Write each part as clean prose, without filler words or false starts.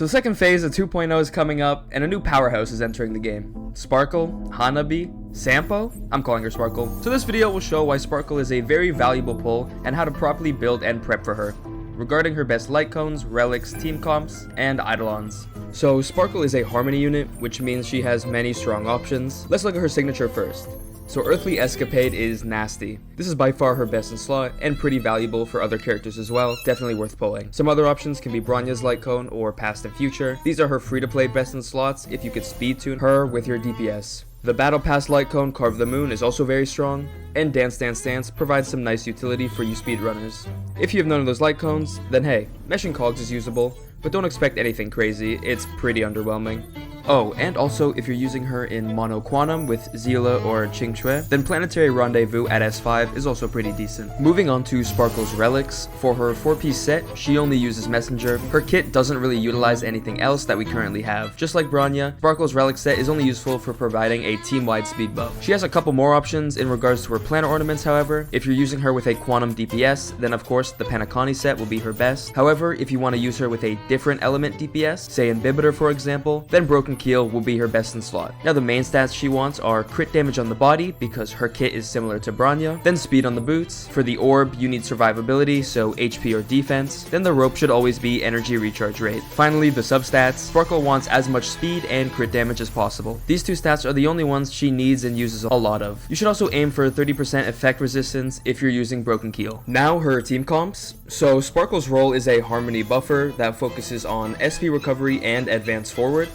So the second phase of 2.0 is coming up, and a new powerhouse is entering the game. Sparkle, Hanabi, Sampo? I'm calling her Sparkle. So this video will show why Sparkle is a very valuable pull and how to properly build and prep for her, regarding her best Lightcones, Relics, Teamcomps, and Eidolons. So Sparkle is a Harmony unit, which means she has many strong options. Let's look at her signature first. So Earthly Escapade is nasty. This is by far her best in slot, and pretty valuable for other characters as well, definitely worth pulling. Some other options can be Bronya's Lightcone or Past and Future. These are her free-to-play best in slots if you could speed tune her with your DPS. The Battle Pass Lightcone Carve the Moon is also very strong, and Dance Dance Dance provides some nice utility for you speedrunners. If you have none of those Lightcones, then hey, Meshing Cogs is usable, but don't expect anything crazy, it's pretty underwhelming. Oh, and also, if you're using her in Mono Quantum with Zila or Qingxue, then Planetary Rendezvous at S5 is also pretty decent. Moving on to Sparkle's Relics, for her 4-piece set, she only uses Messenger. Her kit doesn't really utilize anything else that we currently have. Just like Bronya, Sparkle's Relic set is only useful for providing a team-wide speed buff. She has a couple more options in regards to her planet ornaments, however. If you're using her with a Quantum DPS, then of course the Panacani set will be her best. However, if you want to use her with a different element DPS, say Imbibitor for example, then Broken Keel will be her best in slot. Now the main stats she wants are crit damage on the body, because her kit is similar to Bronya, then speed on the boots. For the orb, you need survivability, so HP or defense. Then the rope should always be energy recharge rate. Finally, the substats. Sparkle wants as much speed and crit damage as possible. These two stats are the only ones she needs and uses a lot of. You should also aim for 30% effect resistance if you're using Broken Keel. Now her team comps. So Sparkle's role is a Harmony buffer that focuses on SP recovery and advance forward,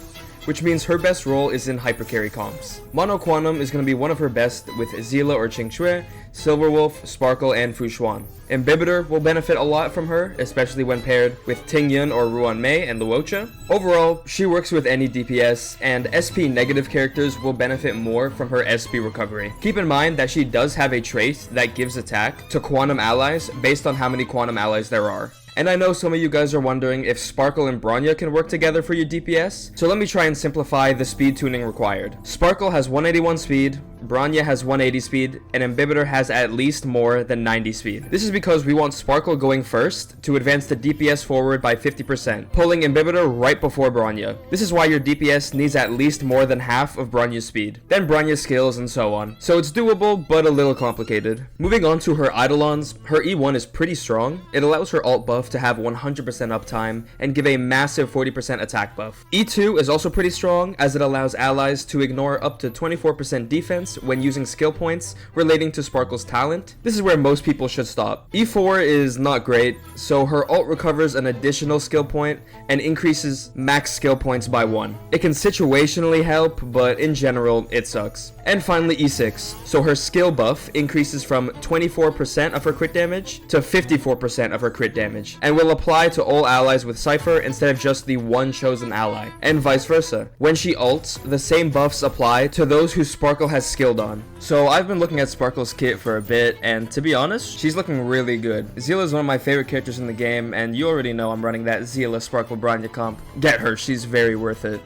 which means her best role is in hypercarry comps. Mono Quantum is going to be one of her best with Zila or Qingxue, Silverwolf, Sparkle, and Fushuan. Imbibitor will benefit a lot from her, especially when paired with Tingyun or Ruan Mei and Luocha. Overall, she works with any DPS, and SP negative characters will benefit more from her SP recovery. Keep in mind that she does have a trait that gives attack to Quantum allies based on how many Quantum allies there are. And I know some of you guys are wondering if Sparkle and Bronya can work together for your DPS, so let me try and simplify the speed tuning required. Sparkle has 181 speed, Bronya has 180 speed, and Imbibitor has at least more than 90 speed. This is because we want Sparkle going first to advance the DPS forward by 50%, pulling Imbibitor right before Bronya. This is why your DPS needs at least more than half of Bronya's speed, then Bronya's skills and so on. So it's doable, but a little complicated. Moving on to her Eidolons, her E1 is pretty strong. It allows her alt buff to have 100% uptime and give a massive 40% attack buff. E2 is also pretty strong, as it allows allies to ignore up to 24% defense when using skill points relating to Sparkle's talent. This is where most people should stop. E4 is not great, so her ult recovers an additional skill point and increases max skill points by 1. It can situationally help, but in general, it sucks. And finally E6, so her skill buff increases from 24% of her crit damage to 54% of her crit damage, and will apply to all allies with Cypher instead of just the one chosen ally, and vice versa. When she ults, the same buffs apply to those who Sparkle has skilled on. So I've been looking at Sparkle's kit for a bit, and to be honest, she's looking really good. Zila is one of my favorite characters in the game, and you already know I'm running that Zila Sparkle Bronya comp. Get her, she's very worth it.